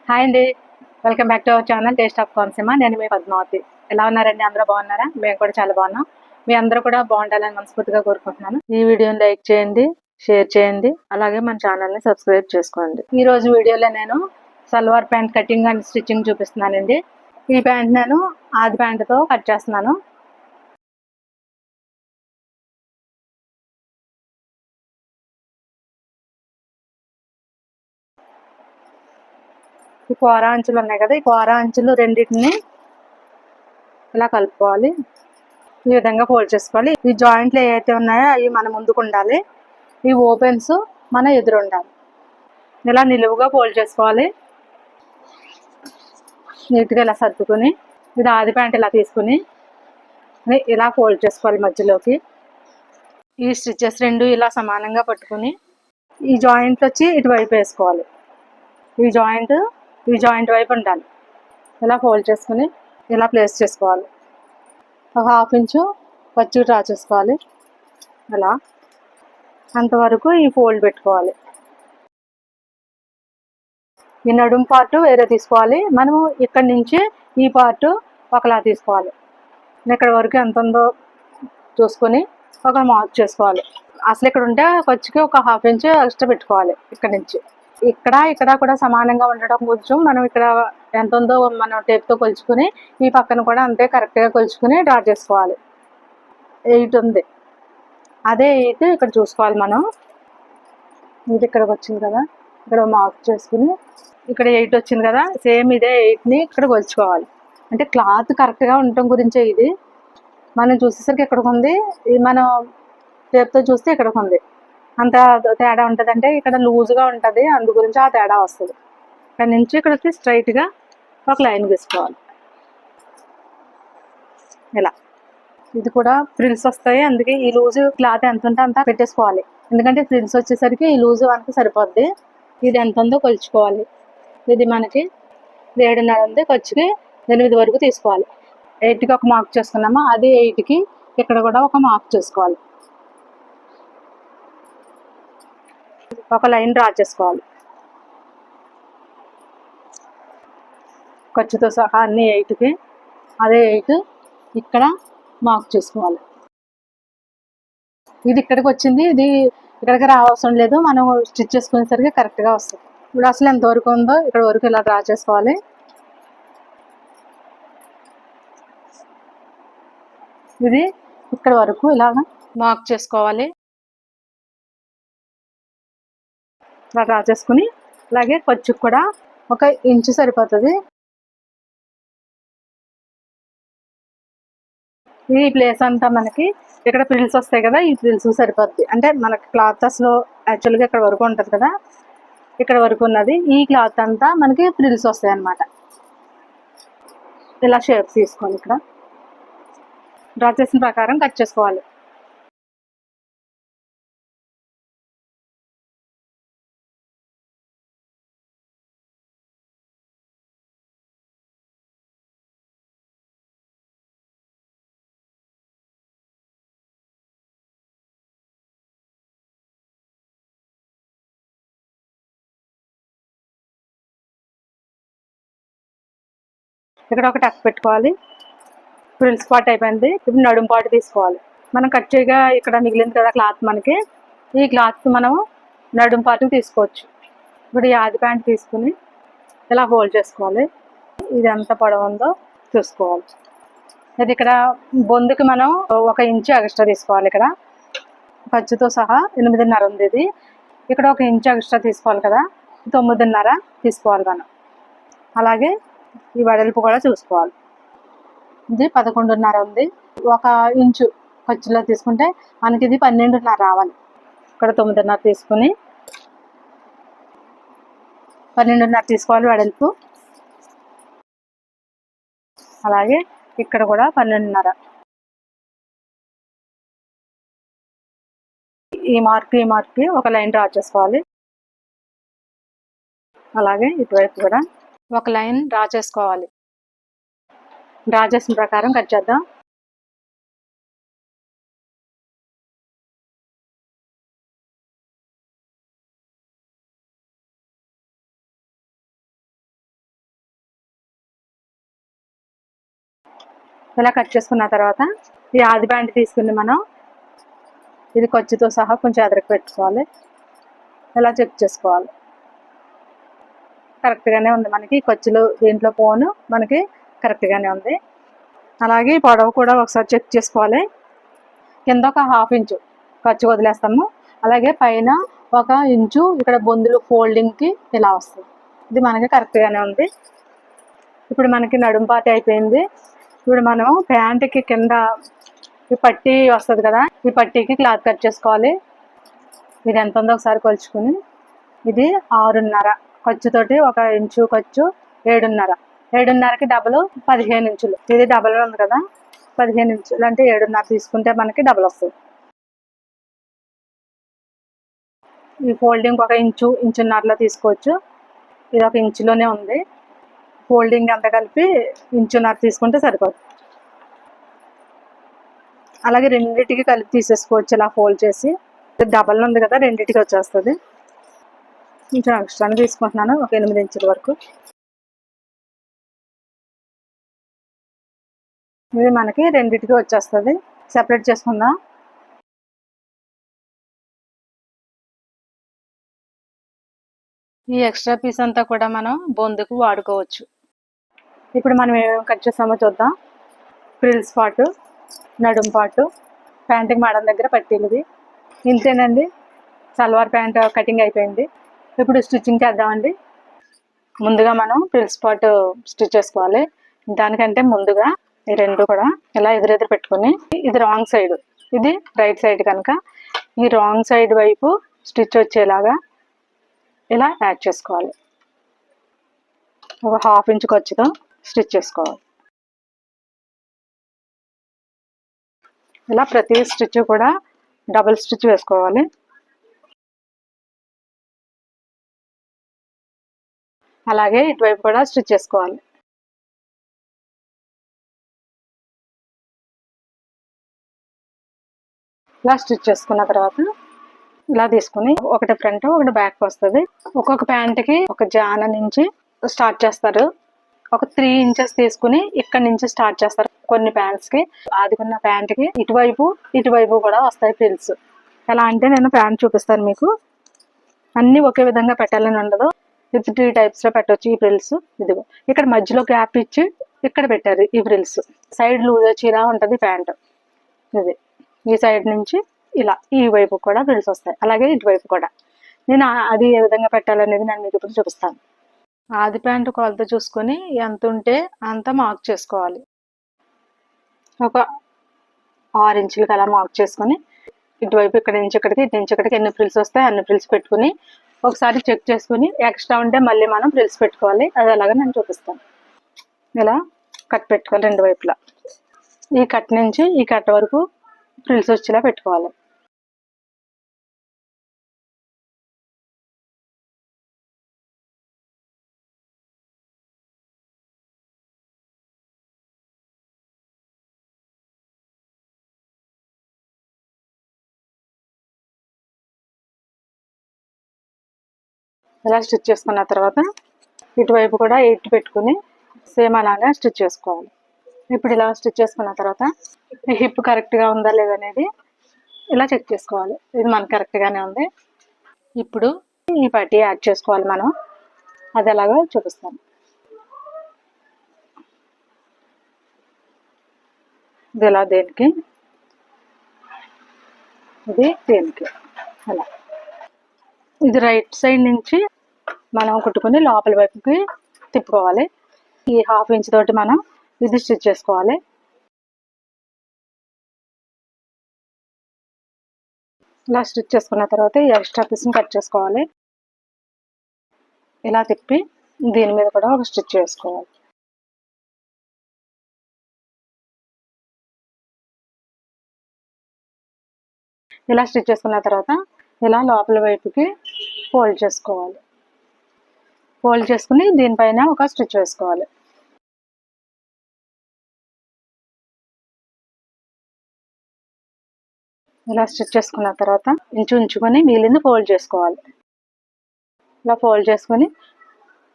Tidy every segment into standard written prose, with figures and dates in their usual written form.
Hi అండి. Welcome back to our channel taste of Konaseema. నేను మీ పద్మావతి. ఎలా ఉన్నారండి? అందరూ బాగున్నారా? మేము కూడా చాలా బాగున్నాం. మీ అందరూ కూడా బాగుండాలని మనస్ఫూర్తిగా కోరుకుంటున్నాను. ఈ వీడియోని లైక్ చేయండి, షేర్ చేయండి, అలాగే మన ఛానల్ని సబ్స్క్రైబ్ చేసుకోండి. ఈ రోజు వీడియోలో నేను salwar pant cutting and stitching చూపిస్తున్నానండి. ఈ ప్యాంట్ నేను ఆది ప్యాంట్తో కట్ చేస్తున్నాను. ఈ కోర అంచులు ఉన్నాయి కదా, ఈ కోర అంచులు రెండింటిని ఇలా కలుపుకోవాలి. ఈ విధంగా ఫోల్డ్ చేసుకోవాలి. ఈ జాయింట్లు ఏవైతే ఉన్నాయో అవి మన ముందుకు ఉండాలి, ఈ ఓపెన్స్ మన ఎదురు ఉండాలి. ఇలా నిలువుగా ఫోల్డ్ చేసుకోవాలి. నీట్గా ఇలా సర్దుకుని ఇది ఆది ప్యాంట్ ఇలా తీసుకుని ఇలా ఫోల్డ్ చేసుకోవాలి మధ్యలోకి. ఈ స్టిచెస్ రెండు ఇలా సమానంగా పట్టుకుని ఈ జాయింట్ వచ్చి ఇటువైపు వేసుకోవాలి. ఈ జాయింట్ వైపు ఉండాలి. ఇలా ఫోల్డ్ చేసుకుని ఇలా ప్లేస్ చేసుకోవాలి. ఒక హాఫ్ ఇంచు ఖర్చు డ్రా చేసుకోవాలి. అలా అంతవరకు ఈ ఫోల్డ్ పెట్టుకోవాలి. ఈ నడుం పార్ట్ వేరే తీసుకోవాలి. మనము ఇక్కడి నుంచి ఈ పార్ట్ ఒకలా తీసుకోవాలి. ఇక్కడ వరకు ఎంత ఉందో చూసుకొని ఒక మార్క్ చేసుకోవాలి. అసలు ఇక్కడ ఉంటే ఖర్చుకి ఒక హాఫ్ ఇంచ్ ఎక్స్ట్రా పెట్టుకోవాలి. ఇక్కడ నుంచి ఇక్కడ కూడా సమానంగా ఉండడం కొంచెం మనం ఇక్కడ ఎంత ఉందో మనం టేప్తో కొలుచుకుని ఈ పక్కన కూడా అంతే కరెక్ట్గా కొలుచుకుని డ్రా చేసుకోవాలి. 8 ఉంది, అదే 8 ఇక్కడ చూసుకోవాలి. మనం ఇది ఇక్కడికి వచ్చింది కదా, ఇక్కడ మార్క్ చేసుకుని ఇక్కడ 8 వచ్చింది కదా, సేమ్ ఇదే 8ని ఇక్కడ కొలుచుకోవాలి. అంటే క్లాత్ కరెక్ట్గా ఉండటం గురించే ఇది. మనం చూసేసరికి ఎక్కడికి ఉంది, మనం టేప్తో చూస్తే ఇక్కడికి ఉంది. అంత తేడా ఉంటుంది. అంటే ఇక్కడ లూజ్గా ఉంటుంది, అందు గురించి ఆ తేడా వస్తుంది. ఇక్కడ నుంచి ఇక్కడికి స్ట్రైట్గా ఒక లైన్ గీసుకోవాలి. ఇలా ఇది కూడా ఫ్రిల్స్ వస్తాయి, అందుకే ఈ లూజు క్లాత్ ఎంత ఉంటే అంత పెట్టేసుకోవాలి. ఎందుకంటే ఫ్రిల్స్ వచ్చేసరికి ఈ లూజు వరకు సరిపోద్ది. ఇది ఎంత ఉందో కొలుచుకోవాలి. ఇది మనకి 7.5 ఉంది, ఖర్చుకి 8 వరకు తీసుకోవాలి. 8కి ఒక మార్క్ చేసుకున్నామా, అదే 8కి ఇక్కడ కూడా ఒక మార్క్ చేసుకోవాలి. ఒక లైన్ డ్రా చేసుకోవాలి. ఖర్చుతో సహా అన్ని 8కి అదే 8 ఇక్కడ మార్క్ చేసుకోవాలి. ఇది ఇక్కడికి వచ్చింది, ఇది ఇక్కడికి రావసరం లేదు. మనం స్టిచ్ చేసుకునేసరికి కరెక్ట్గా వస్తుంది. ఇప్పుడు అసలు ఎంతవరకు ఉందో ఇక్కడ వరకు ఇలా డ్రా చేసుకోవాలి. ఇది ఇక్కడ వరకు ఇలాగా మార్క్ చేసుకోవాలి. ఇలా డ్రా చేసుకుని అలాగే ఖర్చుకు కూడా 1 ఇంచు సరిపోతుంది. ఈ ప్లేస్ అంతా మనకి ఇక్కడ ఫ్రిల్స్ వస్తాయి కదా, ఈ ఫ్రిల్స్ సరిపోద్ది. అంటే మనకి క్లాత్ అసలు యాక్చువల్గా ఇక్కడ వరకు ఉంటుంది కదా, ఇక్కడ వరకు ఉన్నది. ఈ క్లాత్ అంతా మనకి ఫ్రిల్స్ వస్తాయి అన్నమాట. ఇలా షేప్ తీసుకొని ఇక్కడ డ్రా చేసిన ప్రకారం కట్ చేసుకోవాలి. ఇక్కడ ఒక టక్ పెట్టుకోవాలి. ఫ్రిల్స్ పార్ట్ అయిపోయింది. ఇప్పుడు నడుం పార్ట్ తీసుకోవాలి. మనం కట్ చేయగా ఇక్కడ మిగిలింది కదా క్లాత్, మనకి ఈ క్లాత్ మనం నడుం పార్ట్కి తీసుకోవచ్చు. ఇప్పుడు ఈ ఆది ప్యాంట్ తీసుకుని ఇలా హోల్డ్ చేసుకోవాలి. ఇది ఎంత పొడవు ఉందో చూసుకోవాలి. ఇది ఇక్కడ బొందుకి మనం 1 ఇంచు ఎక్స్ట్రా తీసుకోవాలి. ఇక్కడ ఖర్చుతో సహా 8.5 ఉంది. ఇది ఇక్కడ 1 ఇంచు ఎక్స్ట్రా తీసుకోవాలి కదా, 9.5 తీసుకోవాలి మనం. అలాగే ఈ వెడల్పు కూడా చూసుకోవాలి. ఇది 11.5 ఉంది. 1 ఇంచు ఖర్చులో తీసుకుంటే మనకి ఇది 12.5 రావాలి. ఇక్కడ 9.5 తీసుకుని 12.5 తీసుకోవాలి వెడల్పు. అలాగే ఇక్కడ కూడా 12.5. ఈ మార్క్కి ఒక లైన్ డ్రా చేసుకోవాలి. అలాగే ఇటువైపు కూడా ఒక లైన్ డ్రా చేసుకోవాలి. డ్రా చేసిన ప్రకారం కట్ చేద్దాం. ఇలా కట్ చేసుకున్న తర్వాత ఈ ఆది ప్యాంట్ తీసుకుని మనం ఇది ఖర్చుతో సహా కొంచెం ఎదరికి పెట్టుకోవాలి. ఇలా చెక్ చేసుకోవాలి. కరెక్ట్గానే ఉంది. మనకి ఖర్చులు దీంట్లో పోను మనకి కరెక్ట్గానే ఉంది. అలాగే పొడవు కూడా ఒకసారి చెక్ చేసుకోవాలి. కింద ఒక 1/2 ఇంచు ఖర్చు వదిలేస్తాము. అలాగే పైన 1 ఇంచు ఇక్కడ బొందులు ఫోల్డింగ్కి ఇలా వస్తుంది. ఇది మనకి కరెక్ట్గానే ఉంది. ఇప్పుడు మనకి నడుము పార్ట్ అయిపోయింది. ఇప్పుడు మనం ప్యాంట్కి కింద ఈ పట్టీ వస్తుంది కదా, ఈ పట్టీకి క్లాత్ కట్ చేసుకోవాలి. ఇది ఎంత ఉందో ఒకసారి కొలుచుకుని, ఇది 6.5 ఖర్చుతోటి 1 ఇంచు ఖర్చు 7.5. 7.5కి డబల్ 15 ఇంచులు. ఇది డబల్ ఉంది కదా, 15 ఇంచులు అంటే 7.5 తీసుకుంటే మనకి డబల్ వస్తుంది. ఈ ఫోల్డింగ్ 1 ఇంచు ఇంచున్నరలో తీసుకోవచ్చు. ఇది 1 ఇంచులోనే ఉంది. ఫోల్డింగ్ అంతా కలిపి 1.5 ఇంచు తీసుకుంటే సరిపోతుంది. అలాగే రెండింటికి కలిపి తీసేసుకోవచ్చు. ఇలా ఫోల్డ్ చేసి డబల్ ఉంది కదా, రెండింటికి వచ్చేస్తుంది. కొంచెం ఎక్స్ట్రాని తీసుకుంటున్నాను, ఒక 8 ఇంచుల వరకు. ఇది మనకి రెండింటికి వచ్చేస్తుంది. సెపరేట్ చేసుకుందాం. ఈ ఎక్స్ట్రా పీస్ అంతా కూడా మనం బొందుకు వాడుకోవచ్చు. ఇప్పుడు మనం ఏమేమి కట్ చేస్తామో చూద్దాం. ఫ్రిల్స్ పార్ట్, నడుము పార్ట్, ప్యాంటింగ్ మాడం దగ్గర పట్టీలువి. ఇంతేనండి, సల్వార్ ప్యాంట్ కటింగ్ అయిపోయింది. ఇప్పుడు స్టిచ్చింగ్ చేద్దామండి. ముందుగా మనం ఫ్రిల్స్ పార్ట్ స్టిచ్ చేసుకోవాలి. దానికంటే ముందుగా ఈ రెండు కూడా ఇలా ఎదురెదురు పెట్టుకొని, ఇది రాంగ్ సైడ్, ఇది రైట్ సైడ్ కనుక ఈ రాంగ్ సైడ్ వైపు స్టిచ్ వచ్చేలాగా ఇలా యాడ్ చేసుకోవాలి. ఒక 1/2 ఇంచు ఖర్చుతో స్టిచ్ చేసుకోవాలి. ఇలా ప్రతి స్టిచ్ కూడా డబుల్ స్టిచ్ వేసుకోవాలి. అలాగే ఇటువైపు కూడా స్టిచ్ చేసుకోవాలి. ఇలా స్టిచ్ చేసుకున్న తర్వాత ఇలా తీసుకుని ఒకటి ఫ్రంట్ ఒకటి బ్యాక్ వస్తుంది. ఒక్కొక్క ప్యాంట్కి ఒక జాన నుంచి స్టార్ట్ చేస్తారు. ఒక 3 ఇంచెస్ తీసుకుని ఇక్కడ నుంచి స్టార్ట్ చేస్తారు. కొన్ని ప్యాంట్స్కి ఆదికున్న ప్యాంట్కి ఇటువైపు కూడా వస్తాయి ఫ్రిల్స్. ఎలా అంటే నేను ప్యాంట్ చూపిస్తాను మీకు. అన్నీ ఒకే విధంగా పెట్టాలని ఉండదు. ఇది 3 టైప్స్లో పెట్టవచ్చు ఈ ఫ్రిల్స్. ఇదిగో ఇక్కడ మధ్యలో గ్యాప్ ఇచ్చి ఇక్కడ పెట్టారు ఈ ఫ్రిల్స్. సైడ్ లూజ్ వచ్చి ఇలా ఉంటుంది ప్యాంట్. ఇది ఈ సైడ్ నుంచి ఇలా ఈ వైపు కూడా ఫ్రిల్స్ వస్తాయి. అలాగే ఇటువైపు కూడా. నేను అది ఏ విధంగా పెట్టాలనేది నేను మీకు ఇప్పుడు చూపిస్తాను. ఆది ప్యాంటు కొలత చూసుకొని ఎంత ఉంటే అంత మార్క్ చేసుకోవాలి. ఒక 6 ఇంచులకి అలా మార్క్ చేసుకొని ఇటువైపు ఇక్కడ నుంచి ఇక్కడికి, ఇటు నుంచి ఇక్కడికి ఎన్ని ఫ్రిల్స్ వస్తాయి అన్ని ఫ్రిల్స్ పెట్టుకుని ఒకసారి చెక్ చేసుకుని ఎక్స్ట్రా ఉంటే మళ్ళీ మనం ఫ్రిల్స్ పెట్టుకోవాలి. అది అలాగా నేను చూపిస్తాను. ఇలా కట్ పెట్టుకోవాలి రెండు వైపులా. ఈ కట్ నుంచి ఈ కట్ వరకు ఫ్రిల్స్ వచ్చేలా పెట్టుకోవాలి. ఇలా స్టిచ్ చేసుకున్న తర్వాత ఇటువైపు కూడా 8 పెట్టుకుని సేమ్ అలాగా స్టిచ్ చేసుకోవాలి. ఇప్పుడు ఇలా స్టిచ్ చేసుకున్న తర్వాత హిప్ కరెక్ట్గా ఉందా లేదనేది ఇలా చెక్ చేసుకోవాలి. ఇది మనకు కరెక్ట్గానే ఉంది. ఇప్పుడు ఈ పట్టీ యాడ్ చేసుకోవాలి మనం. అది ఎలాగో చూపిస్తాను. ఇది ఇలా దేనికి, ఇది దేనికి, అలా ఇది రైట్ సైడ్ నుంచి మనం కుట్టుకుని లోపల వైపుకి తిప్పుకోవాలి. ఈ 1/2 ఇంచ్ తోటి మనం ఇది స్టిచ్ చేసుకోవాలి. ఇలా స్టిచ్ చేసుకున్న తర్వాత ఈ ఎక్స్ట్రా పీస్ని కట్ చేసుకోవాలి. ఇలా తిప్పి దీని మీద కూడా ఒక స్టిచ్ వేసుకోవాలి. ఇలా స్టిచ్ చేసుకున్న తర్వాత ఇలా లోపల వైపుకి ఫోల్డ్ చేసుకోవాలి. ఫోల్డ్ చేసుకుని దీనిపైన ఒక స్టిచ్ వేసుకోవాలి. ఇలా స్టిచ్ చేసుకున్న తర్వాత ఉంచుకొని మిగిలింది ఫోల్డ్ చేసుకోవాలి. ఇలా ఫోల్డ్ చేసుకొని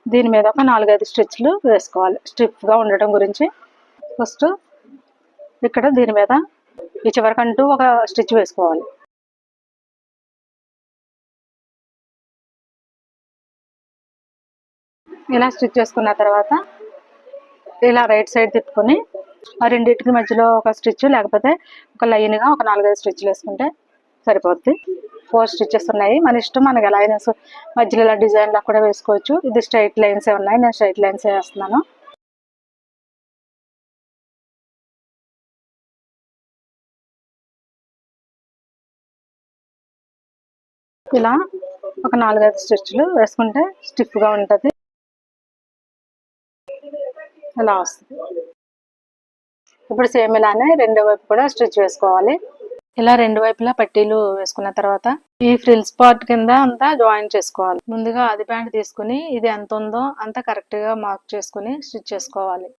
దీని మీద ఒక 4-5 స్టిచ్లు వేసుకోవాలి స్టిఫ్గా ఉండటం గురించి. ఫస్ట్ ఇక్కడ దీని మీద ఈ చివరికంటూ ఒక స్టిచ్ వేసుకోవాలి. ఇలా స్టిచ్ చేసుకున్న తర్వాత ఇలా రైట్ సైడ్ తిప్పుకొని ఆ రెండింటికి మధ్యలో ఒక స్టిచ్, లేకపోతే ఒక లైన్గా ఒక 4-5 స్టిచ్లు వేసుకుంటే సరిపోద్ది. 4 స్టిచెస్ ఉన్నాయి, మన ఇష్టం. మనకి ఎలా అయినా మధ్యలో ఇలా డిజైన్లా కూడా వేసుకోవచ్చు. ఇది స్ట్రైట్ లైన్సే ఉన్నాయి, నేను స్ట్రైట్ లైన్సే వేస్తున్నాను. ఇలా ఒక 4-5 స్టిచ్లు వేసుకుంటే స్టిఫ్గా ఉంటుంది. ఇలా వస్తుంది. ఇప్పుడు సేమ్ ఇలానే రెండో వైపు కూడా స్టిచ్ వేసుకోవాలి. ఇలా రెండు వైపులా పట్టీలు వేసుకున్న తర్వాత ఈ ఫ్రిల్స్ పార్ట్ కింద అంతా జాయిన్ చేసుకోవాలి. ముందుగా అది ప్యాంట్ తీసుకుని ఇది ఎంత ఉందో అంత కరెక్ట్గా మార్క్ చేసుకుని స్టిచ్ చేసుకోవాలి.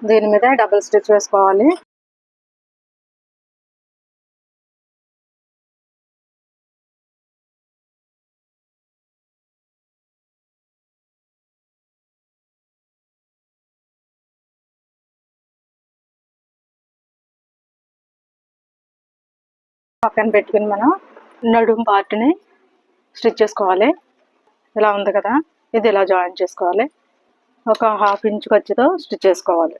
దీని మీద డబుల్ స్టిచ్ వేసుకోవాలి. పక్కన పెట్టుకుని మనం నడుము పార్ట్ని స్టిచ్ చేసుకోవాలి. ఇలా ఉంది కదా, ఇది ఇలా జాయిన్ చేసుకోవాలి. ఒక 1/2 ఇంచ్ ఖర్చుతో స్టిచ్ చేసుకోవాలి.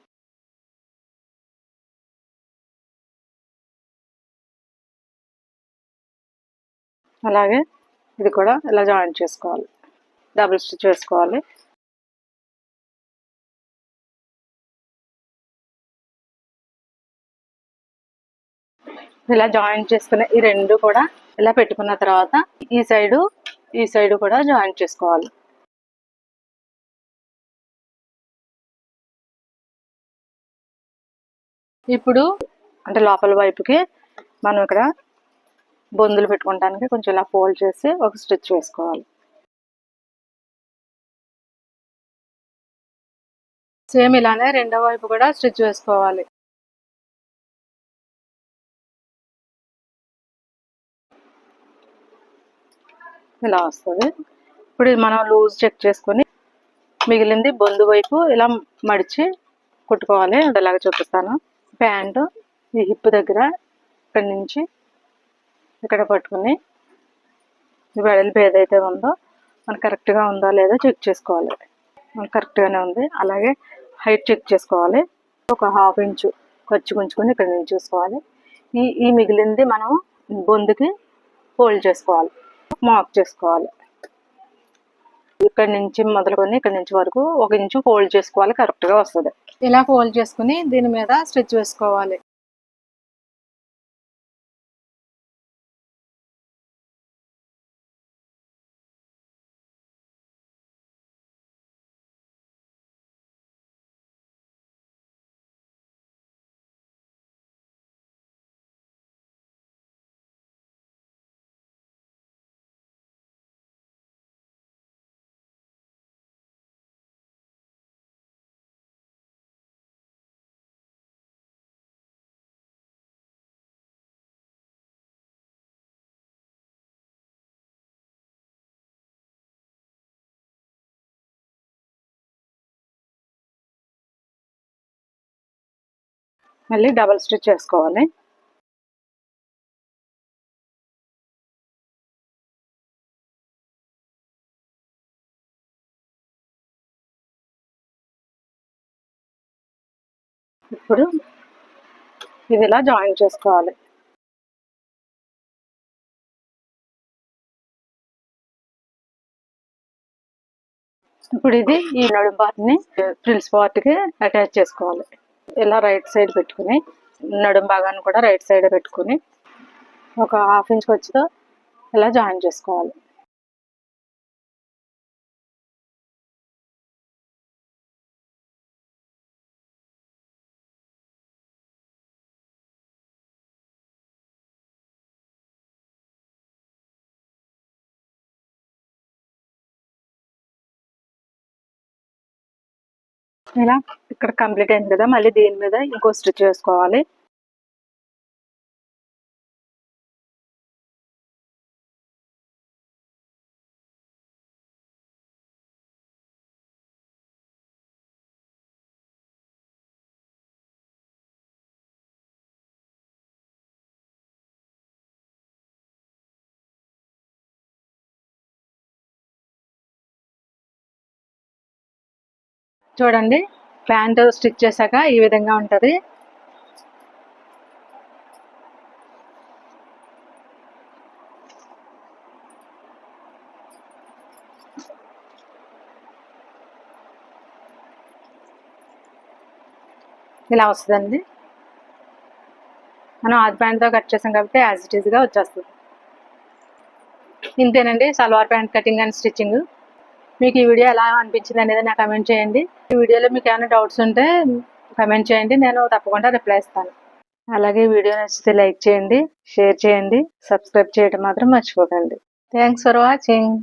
అలాగే ఇది కూడా ఇలా జాయిన్ చేసుకోవాలి. డబుల్ స్టిచ్ వేసుకోవాలి. ఇలా జాయిన్ చేసుకునే ఈ రెండు కూడా ఇలా పెట్టుకున్న తర్వాత ఈ సైడు కూడా జాయిన్ చేసుకోవాలి. ఇప్పుడు అంటే లోపల వైపుకి మనం ఇక్కడ బొందులు పెట్టుకోవడానికి కొంచెం ఇలా ఫోల్డ్ చేసి ఒక స్టిచ్ వేసుకోవాలి. సేమ్ ఇలానే రెండో వైపు కూడా స్టిచ్ వేసుకోవాలి. ఇలా వస్తుంది. ఇప్పుడు మనం లూజ్ చెక్ చేసుకొని మిగిలింది బొందు వైపు ఇలా మడిచి కుట్టుకోవాలి. అదేలాగా చూపిస్తాను. ప్యాంటు ఈ హిప్ దగ్గర ఇక్కడి నుంచి ఇక్కడ పట్టుకుని ఈ వెడల్పు ఏదైతే ఉందో మనకు కరెక్ట్గా ఉందో లేదో చెక్ చేసుకోవాలి. మనకు కరెక్ట్గానే ఉంది. అలాగే హైట్ చెక్ చేసుకోవాలి. ఒక 1/2 ఇంచు ఖర్చు ఉంచుకొని ఇక్కడ నుంచి చూసుకోవాలి. ఈ మిగిలింది మనం బొందుకి ఫోల్డ్ చేసుకోవాలి, మార్క్ చేసుకోవాలి. ఇక్కడ నుంచి మొదలుకొని ఇక్కడ నుంచి వరకు 1 ఇంచు ఫోల్డ్ చేసుకోవాలి, కరెక్ట్గా వస్తుంది. ఇలా ఫోల్డ్ చేసుకుని దీని మీద స్టిచ్ వేసుకోవాలి. మళ్ళీ డబల్ స్టిచ్ వేసుకోవాలి. ఇప్పుడు ఇది ఇలా జాయిన్ చేసుకోవాలి. ఇప్పుడు ఇది ఈ నడుము పార్ట్ని ఫ్రిల్స్ పార్ట్కి అటాచ్ చేసుకోవాలి. ఇలా రైట్ సైడ్ పెట్టుకుని నడుము భాగాన్ని కూడా రైట్ సైడ్ పెట్టుకుని ఒక 1/2 ఇంచ్ ఖర్చుతో ఇలా జాయిన్ చేసుకోవాలి. ఇలా ఇక్కడ కంప్లీట్ అయింది కదా, మళ్ళీ దీని మీద ఇంకో స్టిచ్ వేసుకోవాలి. చూడండి, ప్యాంట్ స్టిచ్ చేశాక ఈ విధంగా ఉంటుంది. ఇలా వస్తుందండి. మనం ఆది ప్యాంట్తో కట్ చేసాం కాబట్టి యాజ్ ఇట్ ఈజ్గా వచ్చేస్తుంది. ఇంతేనండి salwar pant cutting and stitching. మీకు ఈ వీడియో ఎలా అనిపించింది అనేది నాకు కమెంట్ చేయండి. ఈ వీడియోలో మీకు ఏమైనా డౌట్స్ ఉంటే కమెంట్ చేయండి, నేను తప్పకుండా రిప్లై ఇస్తాను. అలాగే వీడియో నచ్చితే లైక్ చేయండి, షేర్ చేయండి, సబ్స్క్రైబ్ చేయడం మాత్రం మర్చిపోకండి. Thanks for watching.